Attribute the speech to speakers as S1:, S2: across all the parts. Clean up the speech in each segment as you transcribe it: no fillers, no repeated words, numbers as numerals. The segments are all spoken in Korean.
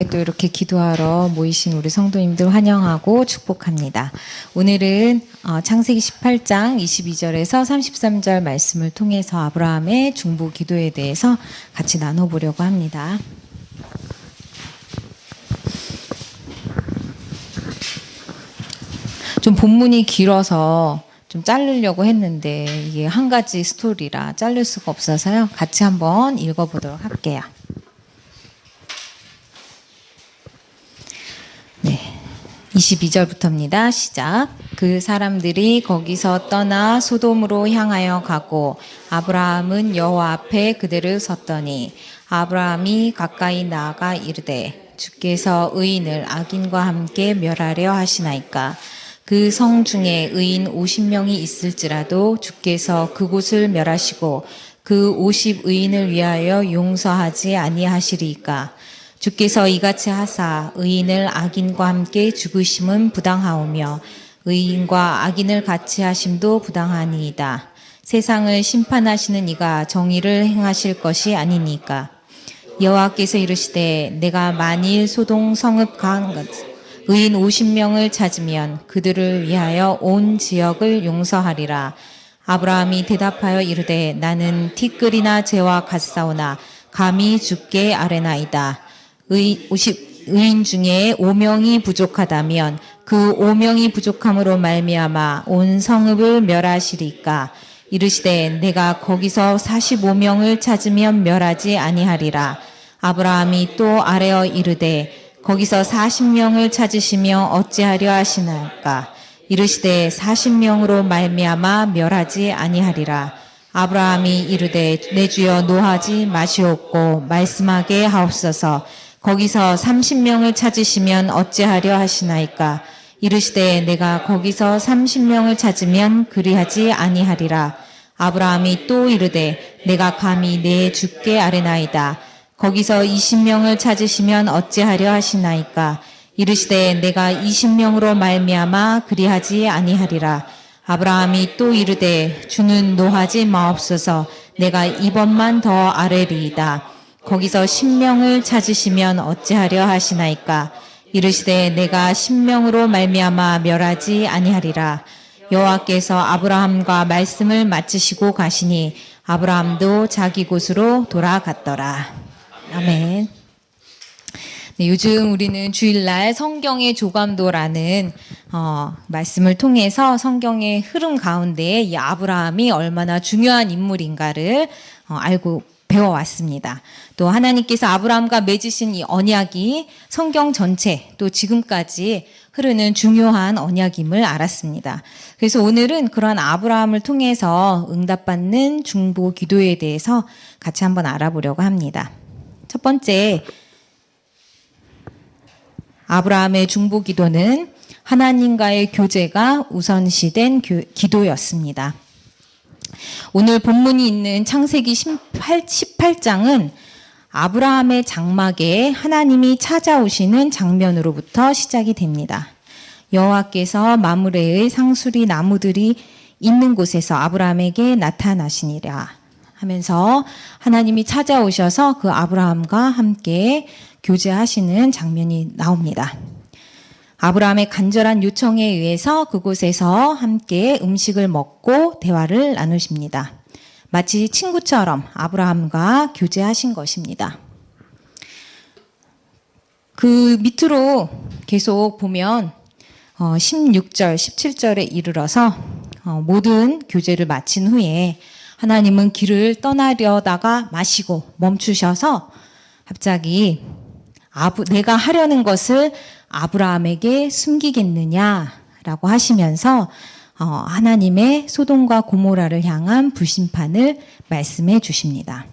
S1: 또 이렇게 기도하러 모이신 우리 성도님들 환영하고 축복합니다. 오늘은 창세기 18장 22절에서 33절 말씀을 통해서 아브라함의 중보 기도에 대해서 같이 나눠보려고 합니다. 좀 본문이 길어서 좀 자르려고 했는데 이게 한 가지 스토리라 자를 수가 없어서요. 같이 한번 읽어보도록 할게요. 네, 22절부터입니다. 시작. 그 사람들이 거기서 떠나 소돔으로 향하여 가고 아브라함은 여호와 앞에 그대를 섰더니 아브라함이 가까이 나아가 이르되 주께서 의인을 악인과 함께 멸하려 하시나이까. 그 성 중에 의인 50명이 있을지라도 주께서 그곳을 멸하시고 그 50의인을 위하여 용서하지 아니하시리이까. 주께서 이같이 하사 의인을 악인과 함께 죽으심은 부당하오며 의인과 악인을 같이 하심도 부당하니이다. 세상을 심판하시는 이가 정의를 행하실 것이 아니니까. 여호와께서 이르시되 내가 만일 소돔 성읍 의인 50명을 찾으면 그들을 위하여 온 지역을 용서하리라. 아브라함이 대답하여 이르되 나는 티끌이나 재와 같사오나 감히 주께 아뢰나이다. 의인 중에 5명이 부족하다면 그 5명이 부족함으로 말미암아 온 성읍을 멸하시리까. 이르시되 내가 거기서 45명을 찾으면 멸하지 아니하리라. 아브라함이 또 아뢰어 이르되 거기서 40명을 찾으시며 어찌하려 하시나이까. 이르시되 40명으로 말미암아 멸하지 아니하리라. 아브라함이 이르되 내 주여 노하지 마시옵고 말씀하게 하옵소서. 거기서 30명을 찾으시면 어찌하려 하시나이까. 이르시되 내가 거기서 30명을 찾으면 그리하지 아니하리라. 아브라함이 또 이르되 내가 감히 내 주께 아뢰나이다. 거기서 20명을 찾으시면 어찌하려 하시나이까. 이르시되 내가 20명으로 말미암아 그리하지 아니하리라. 아브라함이 또 이르되 주는 노하지 마옵소서. 내가 이번만 더 아뢰리이다. 거기서 10명을 찾으시면 어찌하려 하시나이까. 이르시되 내가 10명으로 말미암아 멸하지 아니하리라. 여호와께서 아브라함과 말씀을 마치시고 가시니 아브라함도 자기 곳으로 돌아갔더라. 아멘. 네, 요즘 우리는 주일날 성경의 조감도라는 말씀을 통해서 성경의 흐름 가운데 이 아브라함이 얼마나 중요한 인물인가를 알고 배워왔습니다. 또 하나님께서 아브라함과 맺으신 이 언약이 성경 전체 또 지금까지 흐르는 중요한 언약임을 알았습니다. 그래서 오늘은 그런 아브라함을 통해서 응답받는 중보 기도에 대해서 같이 한번 알아보려고 합니다. 첫 번째, 아브라함의 중보 기도는 하나님과의 교제가 우선시된 기도였습니다. 오늘 본문이 있는 창세기 18장은 아브라함의 장막에 하나님이 찾아오시는 장면으로부터 시작이 됩니다. 여호와께서 마므레의 상수리 나무들이 있는 곳에서 아브라함에게 나타나시니라 하면서 하나님이 찾아오셔서 그 아브라함과 함께 교제하시는 장면이 나옵니다. 아브라함의 간절한 요청에 의해서 그곳에서 함께 음식을 먹고 대화를 나누십니다. 마치 친구처럼 아브라함과 교제하신 것입니다. 그 밑으로 계속 보면 16절, 17절에 이르러서 모든 교제를 마친 후에 하나님은 길을 떠나려다가 마시고 멈추셔서 갑자기 내가 하려는 것을 아브라함에게 숨기겠느냐라고 하시면서 하나님의 소돔과 고모라를 향한 불심판을 말씀해 주십니다.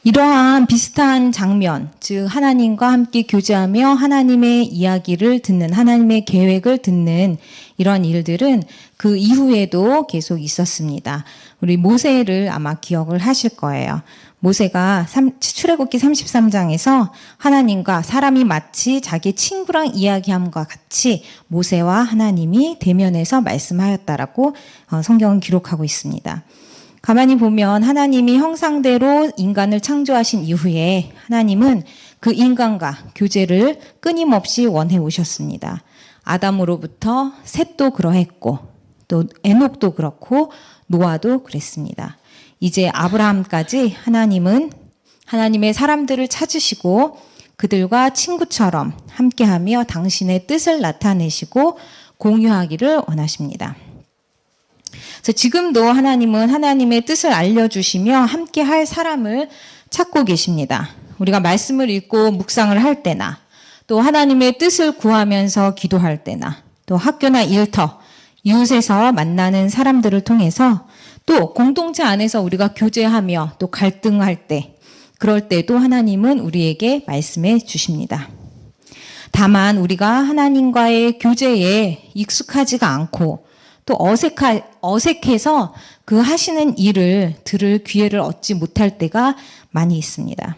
S1: 이러한 비슷한 장면, 즉 하나님과 함께 교제하며 하나님의 이야기를 듣는, 하나님의 계획을 듣는 이런 일들은 그 이후에도 계속 있었습니다. 우리 모세를 아마 기억을 하실 거예요. 모세가 출애굽기 33장에서 하나님과 사람이 마치 자기 친구랑 이야기함과 같이 모세와 하나님이 대면해서 말씀하였다라고 성경은 기록하고 있습니다. 가만히 보면 하나님이 형상대로 인간을 창조하신 이후에 하나님은 그 인간과 교제를 끊임없이 원해 오셨습니다. 아담으로부터 셋도 그러했고 또 에녹도 그렇고 노아도 그랬습니다. 이제 아브라함까지 하나님은 하나님의 사람들을 찾으시고 그들과 친구처럼 함께하며 당신의 뜻을 나타내시고 공유하기를 원하십니다. 그래서 지금도 하나님은 하나님의 뜻을 알려주시며 함께할 사람을 찾고 계십니다. 우리가 말씀을 읽고 묵상을 할 때나 또 하나님의 뜻을 구하면서 기도할 때나 또 학교나 일터, 이웃에서 만나는 사람들을 통해서 또 공동체 안에서 우리가 교제하며 또 갈등할 때 그럴 때도 하나님은 우리에게 말씀해 주십니다. 다만 우리가 하나님과의 교제에 익숙하지가 않고 또 어색해서 그 하시는 일을 들을 기회를 얻지 못할 때가 많이 있습니다.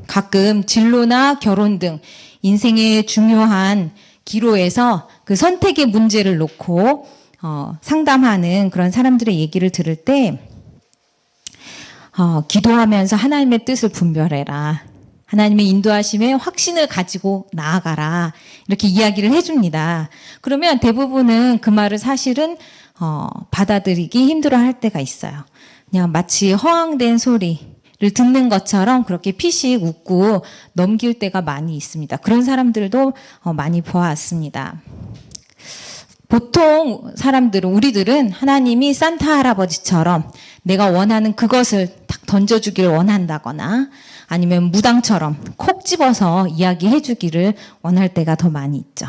S1: 가끔 진로나 결혼 등 인생의 중요한 기로에서 그 선택의 문제를 놓고 상담하는 그런 사람들의 얘기를 들을 때 기도하면서 하나님의 뜻을 분별해라. 하나님의 인도하심에 확신을 가지고 나아가라. 이렇게 이야기를 해줍니다. 그러면 대부분은 그 말을 사실은 받아들이기 힘들어할 때가 있어요. 그냥 마치 허황된 소리를 듣는 것처럼 그렇게 피식 웃고 넘길 때가 많이 있습니다. 그런 사람들도 많이 보았습니다. 보통 우리들은 하나님이 산타 할아버지처럼 내가 원하는 그것을 딱 던져주기를 원한다거나 아니면 무당처럼 콕 집어서 이야기해 주기를 원할 때가 더 많이 있죠.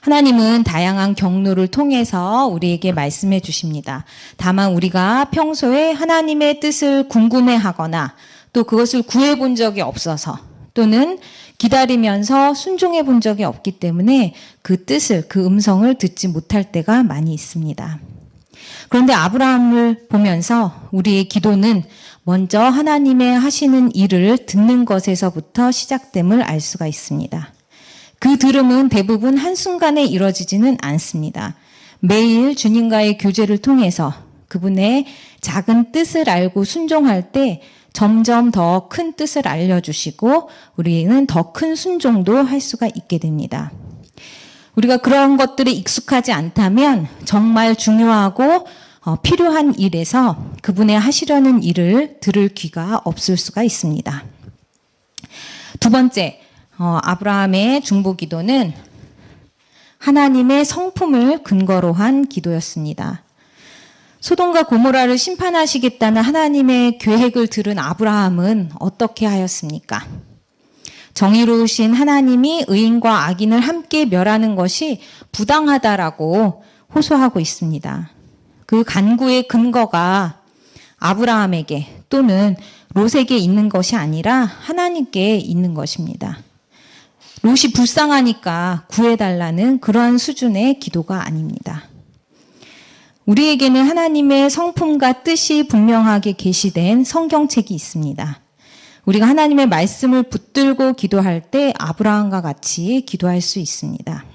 S1: 하나님은 다양한 경로를 통해서 우리에게 말씀해 주십니다. 다만 우리가 평소에 하나님의 뜻을 궁금해하거나 또 그것을 구해본 적이 없어서 또는 기다리면서 순종해 본 적이 없기 때문에 그 뜻을, 그 음성을 듣지 못할 때가 많이 있습니다. 그런데 아브라함을 보면서 우리의 기도는 먼저 하나님의 하시는 일을 듣는 것에서부터 시작됨을 알 수가 있습니다. 그 들음은 대부분 한순간에 이루어지지는 않습니다. 매일 주님과의 교제를 통해서 그분의 작은 뜻을 알고 순종할 때 점점 더 큰 뜻을 알려주시고 우리는 더 큰 순종도 할 수가 있게 됩니다. 우리가 그런 것들에 익숙하지 않다면 정말 중요하고 필요한 일에서 그분의 하시려는 일을 들을 귀가 없을 수가 있습니다. 두 번째, 아브라함의 중보기도는 하나님의 성품을 근거로 한 기도였습니다. 소돔과 고모라를 심판하시겠다는 하나님의 계획을 들은 아브라함은 어떻게 하였습니까? 정의로우신 하나님이 의인과 악인을 함께 멸하는 것이 부당하다라고 호소하고 있습니다. 그 간구의 근거가 아브라함에게 또는 롯에게 있는 것이 아니라 하나님께 있는 것입니다. 롯이 불쌍하니까 구해달라는 그러한 수준의 기도가 아닙니다. 우리에게는 하나님의 성품과 뜻이 분명하게 게시된 성경책이 있습니다. 우리가 하나님의 말씀을 붙들고 기도할 때 아브라함과 같이 기도할 수 있습니다.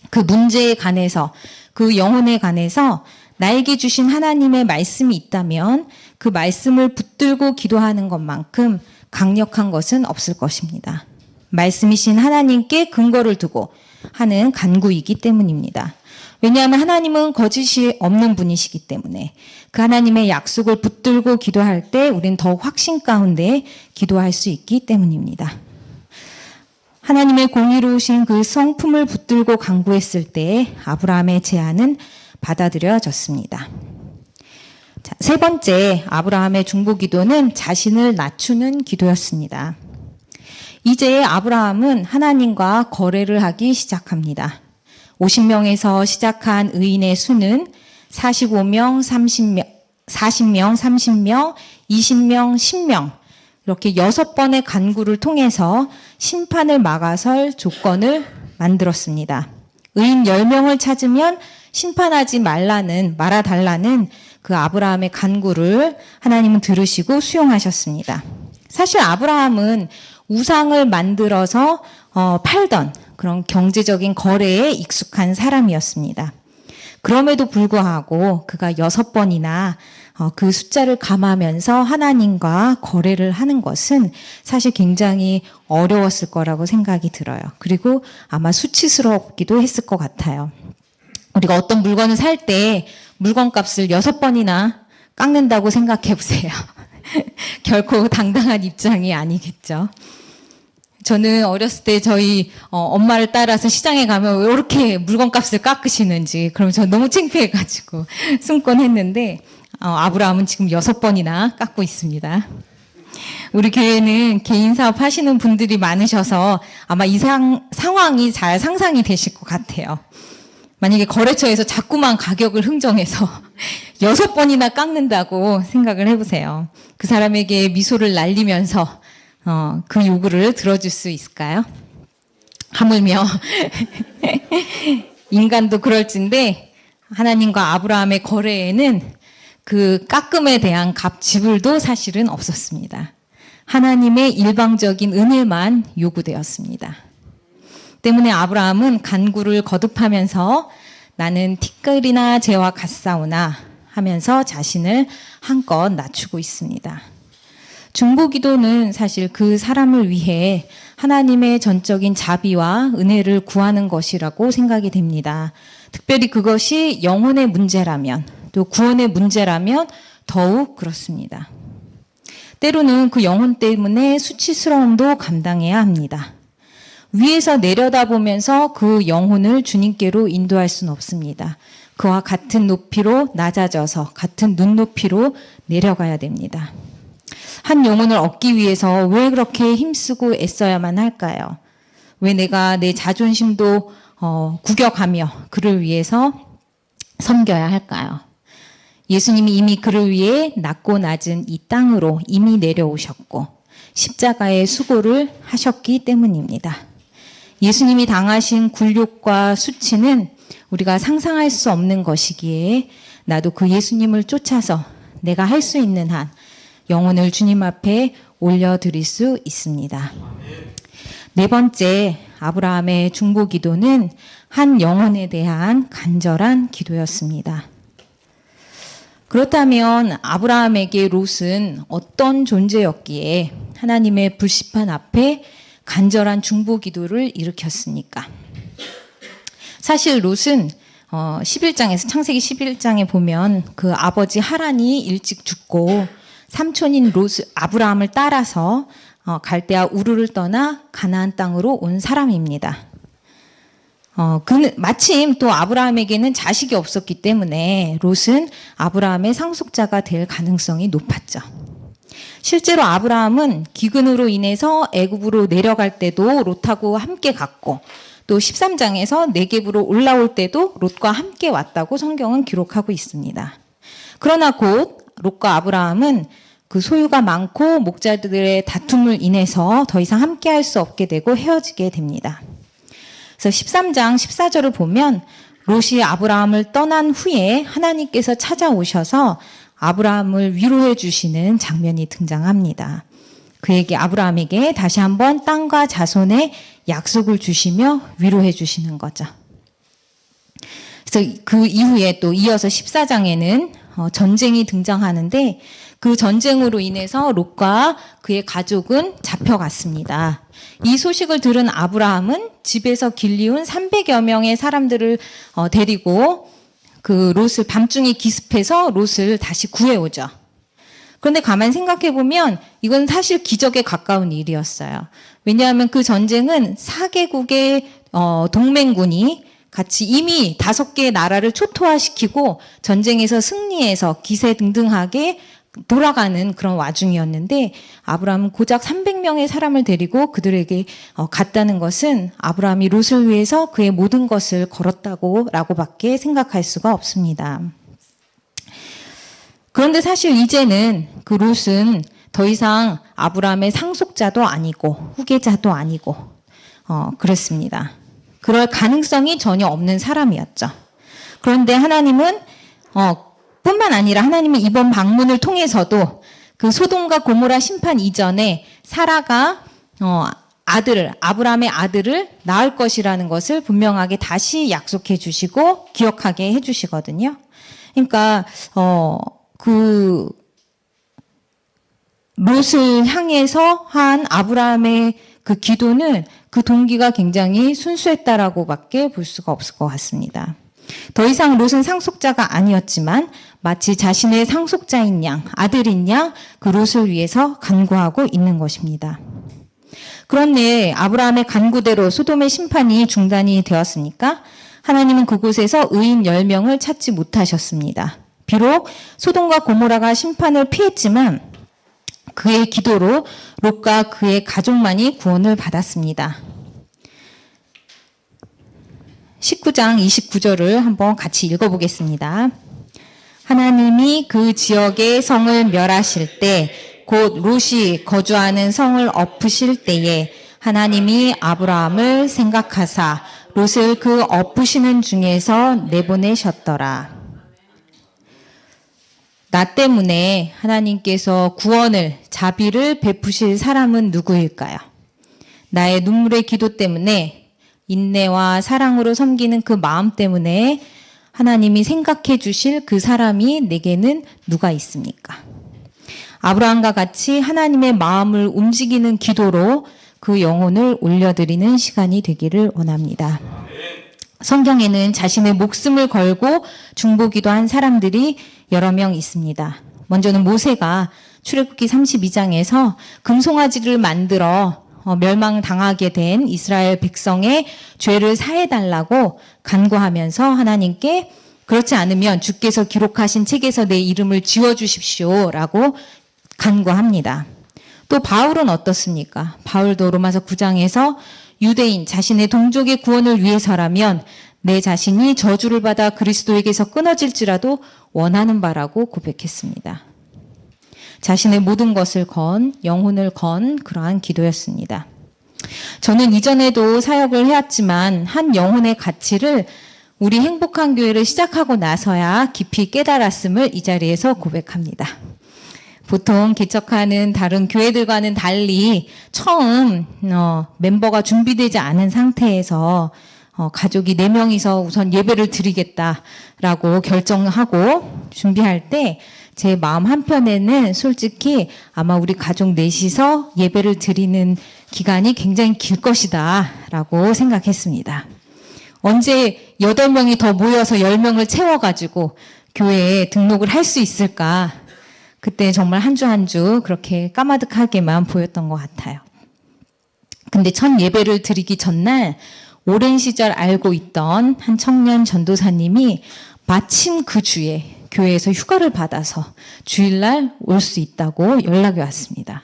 S1: 그 문제에 관해서, 그 영혼에 관해서 나에게 주신 하나님의 말씀이 있다면 그 말씀을 붙들고 기도하는 것만큼 강력한 것은 없을 것입니다. 말씀이신 하나님께 근거를 두고 하는 간구이기 때문입니다. 왜냐하면 하나님은 거짓이 없는 분이시기 때문에 그 하나님의 약속을 붙들고 기도할 때 우리는 더욱 확신 가운데 기도할 수 있기 때문입니다. 하나님의 공의로우신 그 성품을 붙들고 간구했을 때 아브라함의 제안은 받아들여졌습니다. 자, 세 번째, 아브라함의 중보기도는 자신을 낮추는 기도였습니다. 이제 아브라함은 하나님과 거래를 하기 시작합니다. 50명에서 시작한 의인의 수는 45명, 30명, 40명, 30명, 20명, 10명 이렇게 6번의 간구를 통해서 심판을 막아설 조건을 만들었습니다. 의인 10명을 찾으면 심판하지 말아달라는 그 아브라함의 간구를 하나님은 들으시고 수용하셨습니다. 사실 아브라함은 우상을 만들어서 팔던 그런 경제적인 거래에 익숙한 사람이었습니다. 그럼에도 불구하고 그가 6번이나 그 숫자를 감하면서 하나님과 거래를 하는 것은 사실 굉장히 어려웠을 거라고 생각이 들어요. 그리고 아마 수치스럽기도 했을 것 같아요. 우리가 어떤 물건을 살 때 물건값을 6번이나 깎는다고 생각해 보세요. 결코 당당한 입장이 아니겠죠. 저는 어렸을 때 저희 엄마를 따라서 시장에 가면 왜 이렇게 물건값을 깎으시는지 그러면 저 너무 창피해가지고 숨곤 했는데 아브라함은 지금 6번이나 깎고 있습니다. 우리 교회는 개인 사업 하시는 분들이 많으셔서 아마 이 상황이 잘 상상이 되실 것 같아요. 만약에 거래처에서 자꾸만 가격을 흥정해서 6번이나 깎는다고 생각을 해보세요. 그 사람에게 미소를 날리면서 그 요구를 들어줄 수 있을까요? 하물며 인간도 그럴진데 하나님과 아브라함의 거래에는 그 깎음에 대한 지불도 사실은 없었습니다. 하나님의 일방적인 은혜만 요구되었습니다. 때문에 아브라함은 간구를 거듭하면서 나는 티끌이나 재와 같사오나 하면서 자신을 한껏 낮추고 있습니다. 중보기도는 사실 그 사람을 위해 하나님의 전적인 자비와 은혜를 구하는 것이라고 생각이 됩니다. 특별히 그것이 영혼의 문제라면 또 구원의 문제라면 더욱 그렇습니다. 때로는 그 영혼 때문에 수치스러움도 감당해야 합니다. 위에서 내려다보면서 그 영혼을 주님께로 인도할 수는 없습니다. 그와 같은 높이로 낮아져서 같은 눈높이로 내려가야 됩니다. 한 영혼을 얻기 위해서 왜 그렇게 힘쓰고 애써야만 할까요? 왜 내가 내 자존심도 구겨가며 그를 위해서 섬겨야 할까요? 예수님이 이미 그를 위해 낮고 낮은 이 땅으로 이미 내려오셨고 십자가의 수고를 하셨기 때문입니다. 예수님이 당하신 굴욕과 수치는 우리가 상상할 수 없는 것이기에 나도 그 예수님을 쫓아서 내가 할 수 있는 한 영혼을 주님 앞에 올려드릴 수 있습니다. 네 번째, 아브라함의 중보 기도는 한 영혼에 대한 간절한 기도였습니다. 그렇다면 아브라함에게 롯은 어떤 존재였기에 하나님의 불시판 앞에 간절한 중보 기도를 일으켰습니까? 사실 롯은 11장에서 창세기 11장에 보면 그 아버지 하란이 일찍 죽고 삼촌인 아브라함을 따라서 갈대아 우르를 떠나 가나안 땅으로 온 사람입니다. 그는 마침 또 아브라함에게는 자식이 없었기 때문에 롯은 아브라함의 상속자가 될 가능성이 높았죠. 실제로 아브라함은 기근으로 인해서 애굽으로 내려갈 때도 롯하고 함께 갔고 또 13장에서 네겝으로 올라올 때도 롯과 함께 왔다고 성경은 기록하고 있습니다. 그러나 곧 롯과 아브라함은 그 소유가 많고 목자들의 다툼을 인해서 더 이상 함께 할 수 없게 되고 헤어지게 됩니다. 그래서 13장 14절을 보면 롯이 아브라함을 떠난 후에 하나님께서 찾아오셔서 아브라함을 위로해 주시는 장면이 등장합니다. 그에게 아브라함에게 다시 한번 땅과 자손의 약속을 주시며 위로해 주시는 거죠. 그래서 그 이후에 또 이어서 14장에는 전쟁이 등장하는데 그 전쟁으로 인해서 롯과 그의 가족은 잡혀갔습니다. 이 소식을 들은 아브라함은 집에서 길리운 300여 명의 사람들을 데리고 그 롯을 밤중에 기습해서 롯을 다시 구해오죠. 그런데 가만히 생각해 보면 이건 사실 기적에 가까운 일이었어요. 왜냐하면 그 전쟁은 4개국의 동맹군이 같이 이미 5개의 나라를 초토화시키고 전쟁에서 승리해서 기세등등하게 돌아가는 그런 와중이었는데 아브라함은 고작 300명의 사람을 데리고 그들에게 갔다는 것은 아브라함이 롯을 위해서 그의 모든 것을 걸었다고라고밖에 생각할 수가 없습니다. 그런데 사실 이제는 그 롯은 더 이상 아브라함의 상속자도 아니고 후계자도 아니고 그랬습니다. 그럴 가능성이 전혀 없는 사람이었죠. 그런데 하나님은 뿐만 아니라 하나님은 이번 방문을 통해서도 그 소돔과 고모라 심판 이전에 사라가 아브라함의 아들을 낳을 것이라는 것을 분명하게 다시 약속해 주시고 기억하게 해 주시거든요. 그러니까 그 롯을 향해서 한 아브라함의 그 기도는 그 동기가 굉장히 순수했다라고밖에 볼 수가 없을 것 같습니다. 더 이상 롯은 상속자가 아니었지만 마치 자신의 상속자인 양, 아들인 양 그 롯을 위해서 간구하고 있는 것입니다. 그런데 아브라함의 간구대로 소돔의 심판이 중단이 되었으니까 하나님은 그곳에서 의인 10명을 찾지 못하셨습니다. 비록 소돔과 고모라가 심판을 피했지만 그의 기도로 롯과 그의 가족만이 구원을 받았습니다. 19장 29절을 한번 같이 읽어보겠습니다. 하나님이 그 지역의 성을 멸하실 때 곧 롯이 거주하는 성을 엎으실 때에 하나님이 아브라함을 생각하사 롯을 그 엎으시는 중에서 내보내셨더라. 나 때문에 하나님께서 구원을, 자비를 베푸실 사람은 누구일까요? 나의 눈물의 기도 때문에, 인내와 사랑으로 섬기는 그 마음 때문에 하나님이 생각해 주실 그 사람이 내게는 누가 있습니까? 아브라함과 같이 하나님의 마음을 움직이는 기도로 그 영혼을 올려드리는 시간이 되기를 원합니다. 성경에는 자신의 목숨을 걸고 중보기도한 사람들이 여러 명 있습니다. 먼저는 모세가 출애굽기 32장에서 금송아지를 만들어 멸망당하게 된 이스라엘 백성의 죄를 사해달라고 간구하면서 하나님께 그렇지 않으면 주께서 기록하신 책에서 내 이름을 지워주십시오라고 간구합니다. 또 바울은 어떻습니까? 바울도 로마서 9장에서 유대인 자신의 동족의 구원을 위해서라면 내 자신이 저주를 받아 그리스도에게서 끊어질지라도 원하는 바라고 고백했습니다. 자신의 모든 것을 건, 영혼을 건 그러한 기도였습니다. 저는 이전에도 사역을 해왔지만 한 영혼의 가치를 우리 행복한 교회를 시작하고 나서야 깊이 깨달았음을 이 자리에서 고백합니다. 보통 개척하는 다른 교회들과는 달리 처음 멤버가 준비되지 않은 상태에서 가족이 4명이서 우선 예배를 드리겠다라고 결정하고 준비할 때 제 마음 한편에는 솔직히 아마 우리 가족 넷이서 예배를 드리는 기간이 굉장히 길 것이다 라고 생각했습니다. 언제 8명이 더 모여서 10명을 채워가지고 교회에 등록을 할 수 있을까? 그때 정말 한 주 한 주 그렇게 까마득하게만 보였던 것 같아요. 근데 첫 예배를 드리기 전날 오랜 시절 알고 있던 한 청년 전도사님이 마침 그 주에 교회에서 휴가를 받아서 주일날 올 수 있다고 연락이 왔습니다.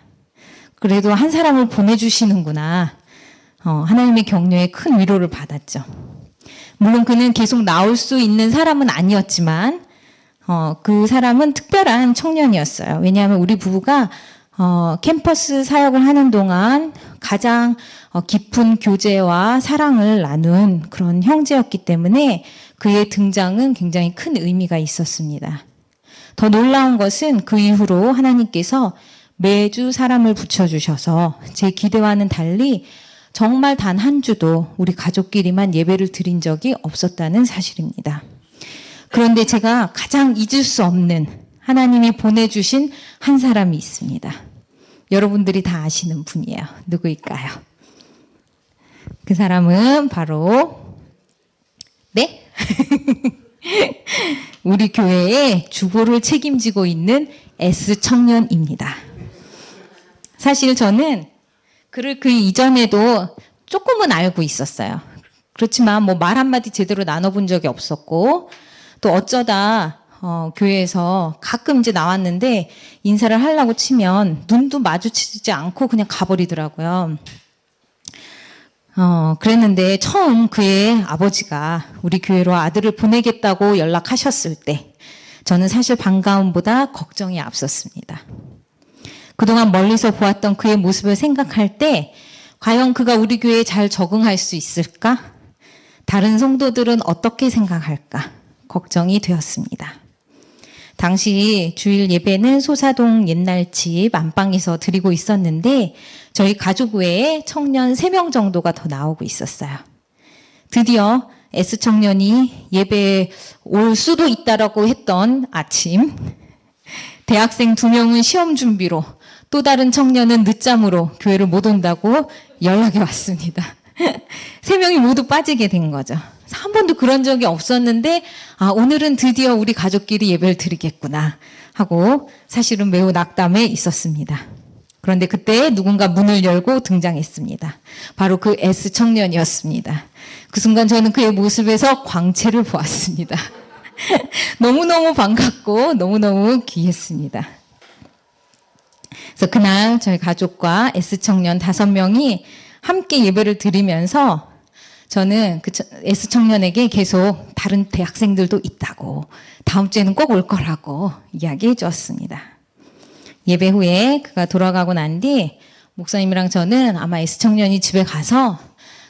S1: 그래도 한 사람을 보내주시는구나. 하나님의 격려에 큰 위로를 받았죠. 물론 그는 계속 나올 수 있는 사람은 아니었지만 그 사람은 특별한 청년이었어요. 왜냐하면 우리 부부가 캠퍼스 사역을 하는 동안 가장 깊은 교제와 사랑을 나눈 그런 형제였기 때문에 그의 등장은 굉장히 큰 의미가 있었습니다. 더 놀라운 것은 그 이후로 하나님께서 매주 사람을 붙여주셔서 제 기대와는 달리 정말 단 한 주도 우리 가족끼리만 예배를 드린 적이 없었다는 사실입니다. 그런데 제가 가장 잊을 수 없는 하나님이 보내주신 한 사람이 있습니다. 여러분들이 다 아시는 분이에요. 누구일까요? 그 사람은 바로 네? 우리 교회의 주보를 책임지고 있는 S청년입니다. 사실 저는 그를 그 이전에도 조금은 알고 있었어요. 그렇지만 뭐 말 한마디 제대로 나눠본 적이 없었고 또 어쩌다 교회에서 가끔 이제 나왔는데 인사를 하려고 치면 눈도 마주치지 않고 그냥 가버리더라고요. 그랬는데 처음 그의 아버지가 우리 교회로 아들을 보내겠다고 연락하셨을 때 저는 사실 반가움보다 걱정이 앞섰습니다. 그동안 멀리서 보았던 그의 모습을 생각할 때 과연 그가 우리 교회에 잘 적응할 수 있을까? 다른 성도들은 어떻게 생각할까? 걱정이 되었습니다. 당시 주일 예배는 소사동 옛날 집 안방에서 드리고 있었는데 저희 가족 외에 청년 3명 정도가 더 나오고 있었어요. 드디어 S청년이 예배에 올 수도 있다라고 했던 아침 대학생 2명은 시험 준비로, 또 다른 청년은 늦잠으로 교회를 못 온다고 연락이 왔습니다. 3명이 모두 빠지게 된 거죠. 한 번도 그런 적이 없었는데, 오늘은 드디어 우리 가족끼리 예배를 드리겠구나 하고 사실은 매우 낙담해 있었습니다. 그런데 그때 누군가 문을 열고 등장했습니다. 바로 그 S 청년이었습니다. 그 순간 저는 그의 모습에서 광채를 보았습니다. 너무너무 반갑고 너무너무 귀했습니다. 그래서 그날 저희 가족과 S청년 5명이 함께 예배를 드리면서 저는 그 S청년에게 계속 다른 대학생들도 있다고, 다음 주에는 꼭 올 거라고 이야기해 주었습니다. 예배 후에 그가 돌아가고 난 뒤 목사님이랑 저는 아마 S청년이 집에 가서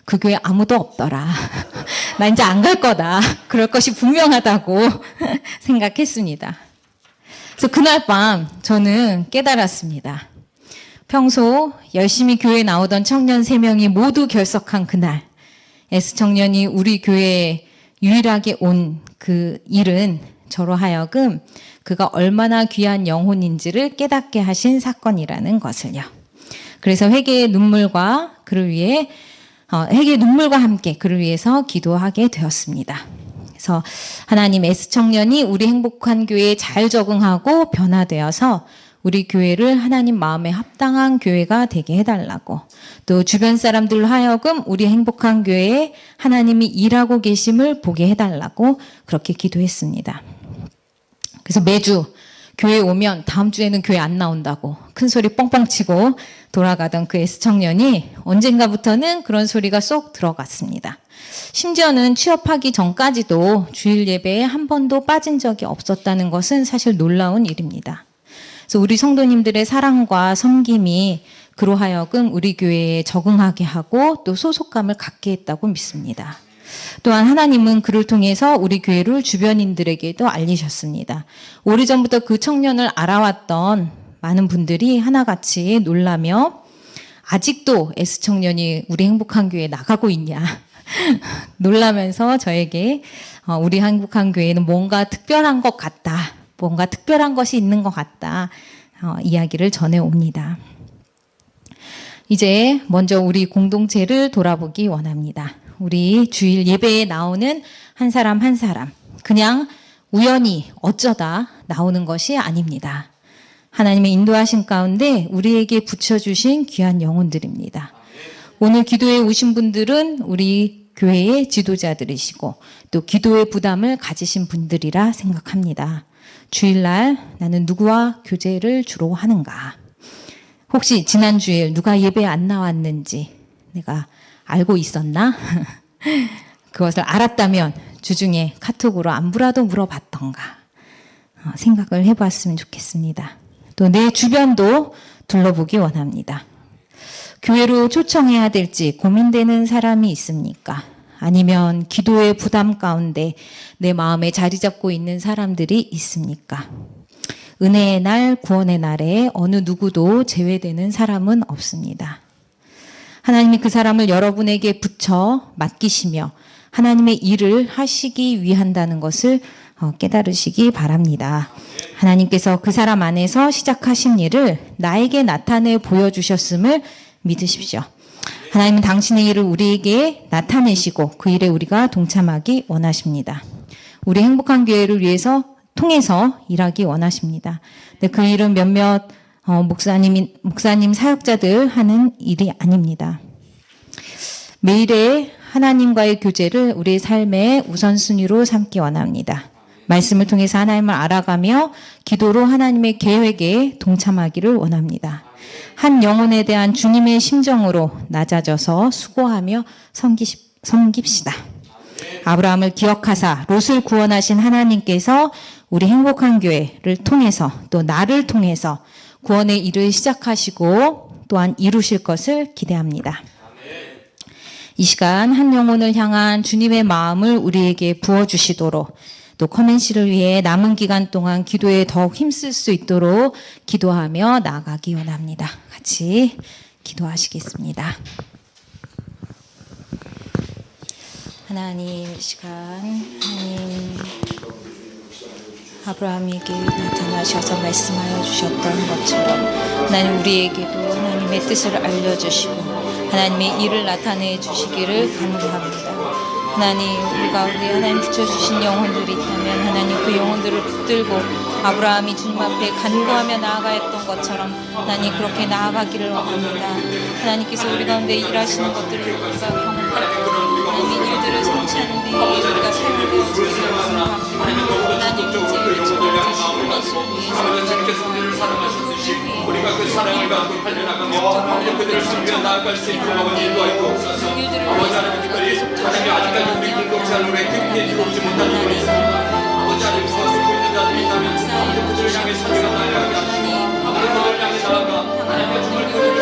S1: 그 교회 아무도 없더라, 나 이제 안 갈 거다, 그럴 것이 분명하다고 생각했습니다. 그래서 그날 밤 저는 깨달았습니다. 평소 열심히 교회에 나오던 청년 3명이 모두 결석한 그날, S청년이 우리 교회에 유일하게 온 그 일은 저로 하여금 그가 얼마나 귀한 영혼인지를 깨닫게 하신 사건이라는 것을요. 그래서 회개의 눈물과 함께 그를 위해서 기도하게 되었습니다. 그래서 하나님, S청년이 우리 행복한 교회에 잘 적응하고 변화되어서 우리 교회를 하나님 마음에 합당한 교회가 되게 해달라고, 또 주변 사람들로 하여금 우리 행복한 교회에 하나님이 일하고 계심을 보게 해달라고 그렇게 기도했습니다. 그래서 매주 교회 오면 다음 주에는 교회 안 나온다고 큰 소리 뻥뻥 치고 돌아가던 그 S청년이 언젠가부터는 그런 소리가 쏙 들어갔습니다. 심지어는 취업하기 전까지도 주일 예배에 한 번도 빠진 적이 없었다는 것은 사실 놀라운 일입니다. 그래서 우리 성도님들의 사랑과 섬김이 그로 하여금 우리 교회에 적응하게 하고 또 소속감을 갖게 했다고 믿습니다. 또한 하나님은 그를 통해서 우리 교회를 주변인들에게도 알리셨습니다. 오래전부터 그 청년을 알아왔던 많은 분들이 하나같이 놀라며, 아직도 S청년이 우리 행복한 교회에 나가고 있냐 놀라면서 저에게 우리 행복한 교회는 뭔가 특별한 것 같다, 뭔가 특별한 것이 있는 것 같다 이야기를 전해옵니다. 이제 먼저 우리 공동체를 돌아보기 원합니다. 우리 주일 예배에 나오는 한 사람 한 사람, 그냥 우연히 어쩌다 나오는 것이 아닙니다. 하나님의 인도하심 가운데 우리에게 붙여주신 귀한 영혼들입니다. 오늘 기도에 오신 분들은 우리 교회의 지도자들이시고 또 기도의 부담을 가지신 분들이라 생각합니다. 주일날 나는 누구와 교제를 주로 하는가? 혹시 지난 주일 누가 예배에 안 나왔는지 내가 알고 있었나? 그것을 알았다면 주중에 카톡으로 안부라도 물어봤던가 생각을 해봤으면 좋겠습니다. 또 내 주변도 둘러보기 원합니다. 교회로 초청해야 될지 고민되는 사람이 있습니까? 아니면 기도의 부담 가운데 내 마음에 자리 잡고 있는 사람들이 있습니까? 은혜의 날, 구원의 날에 어느 누구도 제외되는 사람은 없습니다. 하나님이 그 사람을 여러분에게 붙여 맡기시며 하나님의 일을 하시기 위한다는 것을 깨달으시기 바랍니다. 하나님께서 그 사람 안에서 시작하신 일을 나에게 나타내 보여주셨음을 믿으십시오. 하나님은 당신의 일을 우리에게 나타내시고 그 일에 우리가 동참하기 원하십니다. 우리 행복한 교회를 위해서 통해서 일하기 원하십니다. 근데 그 일은 몇몇 목사님 사역자들 하는 일이 아닙니다. 매일의 하나님과의 교제를 우리의 삶의 우선순위로 삼기 원합니다. 말씀을 통해서 하나님을 알아가며 기도로 하나님의 계획에 동참하기를 원합니다. 한 영혼에 대한 주님의 심정으로 낮아져서 수고하며 섬깁시다. 아브라함을 기억하사 롯을 구원하신 하나님께서 우리 행복한 교회를 통해서 또 나를 통해서 구원의 일을 시작하시고 또한 이루실 것을 기대합니다. 이 시간 한 영혼을 향한 주님의 마음을 우리에게 부어주시도록, 또 커맨시를 위해 남은 기간 동안 기도에 더욱 힘쓸 수 있도록 기도하며 나아가기 원합니다. 같이 기도하시겠습니다. 하나님, 이 시간 아브라함에게 나타나셔서 말씀하여 주셨던 것처럼 하나님 우리에게도 하나님의 뜻을 알려주시고 하나님의 일을 나타내 주시기를 간구합니다. 하나님 우리 가운데 하나님 붙여주신 영혼들이 있다면 하나님 그 영혼들을 붙들고 아브라함이 주님 앞에 간구하며 나아가였던 것처럼 하나님 그렇게 나아가기를 원합니다. 하나님께서 우리 가운데 일하시는 것들을 우리가 경험할 때 하나님 일들을 성취하는 데 우리가 사용되어지기를 원합니다. 하나님 이제
S2: 우리를 사랑하셨듯이 우리가 그 사랑을 갖고 달려나가며 아버지 그들을 섬겨 나아갈 수 있도록 아버지 인도하여 주옵소서. 아버지 하나님 특별히 하나님 아직까지 우리 공동체 안으로 깊게 들어오지 못한 분이 있습니다. 아버지 하나님 서쓰고 있는 자들이 있다면 아버지 그들을 향해 살려가 나아가게 하시고 아버지 그들을 향해 나아가 하나님의 품을